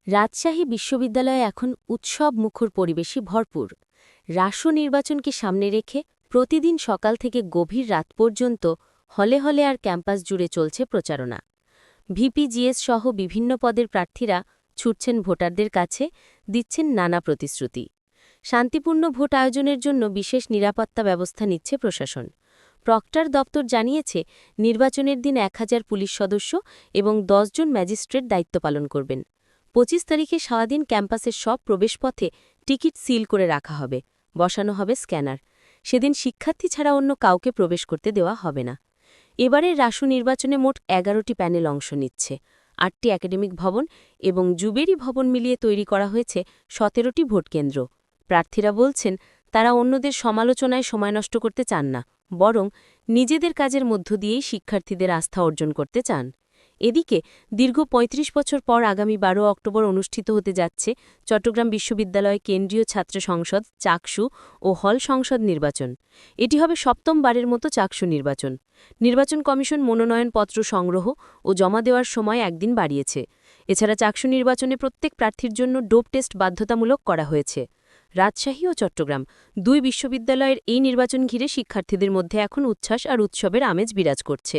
রাজশাহী বিশ্ববিদ্যালয়ে এখন উৎসব মুখর পরিবেশই ভরপুর। রাষ্ট্র নির্বাচনকে সামনে রেখে প্রতিদিন সকাল থেকে গভীর রাত পর্যন্ত হলে হলে আর ক্যাম্পাস জুড়ে চলছে প্রচারণা। ভিপিজিএস সহ বিভিন্ন পদের প্রার্থীরা ছুটছেন ভোটারদের কাছে, দিচ্ছেন নানা প্রতিশ্রুতি। শান্তিপূর্ণ ভোট আয়োজনের জন্য বিশেষ নিরাপত্তা ব্যবস্থা নিচ্ছে প্রশাসন। প্রক্টর দপ্তর জানিয়েছে, নির্বাচনের দিন 1000 পুলিশ সদস্য এবং 10 জন ম্যাজিস্ট্রেট দায়িত্ব পালন করবেন। 25 তারিখে সারাদিন ক্যাম্পাসের সব প্রবেশপথে টিকিট সিল করে রাখা হবে, বসানো হবে স্ক্যানার। সেদিন শিক্ষার্থী ছাড়া অন্য কাউকে প্রবেশ করতে দেওয়া হবে না। এবারের রাষ্ট্র নির্বাচনে মোট 11টি প্যানেল অংশ নিচ্ছে। 8টি একাডেমিক ভবন এবং জুবেরি ভবন মিলিয়ে তৈরি করা হয়েছে 17টি ভোটকেন্দ্র। প্রার্থীরা বলছেন, তারা অন্যদের সমালোচনায় সময় নষ্ট করতে চান না, বরং নিজেদের কাজের মধ্য দিয়েই শিক্ষার্থীদের আস্থা অর্জন করতে চান। এদিকে দীর্ঘ ৩৫ বছর পর আগামী ১২ অক্টোবর অনুষ্ঠিত হতে যাচ্ছে চট্টগ্রাম বিশ্ববিদ্যালয় কেন্দ্রীয় ছাত্র সংসদ চাকসু ও হল সংসদ নির্বাচন। এটি হবে ৭ম বারের মতো চাকসু নির্বাচন। নির্বাচন কমিশন মনোনয়নপত্র সংগ্রহ ও জমা দেওয়ার সময় একদিন বাড়িয়েছে। এছাড়া চাকসু নির্বাচনে প্রত্যেক প্রার্থীর জন্য ডোপ টেস্ট বাধ্যতামূলক করা হয়েছে। রাজশাহী ও চট্টগ্রাম দুই বিশ্ববিদ্যালয়ের এই নির্বাচন ঘিরে শিক্ষার্থীদের মধ্যে এখন উচ্ছ্বাস আর উৎসবের আমেজ বিরাজ করছে।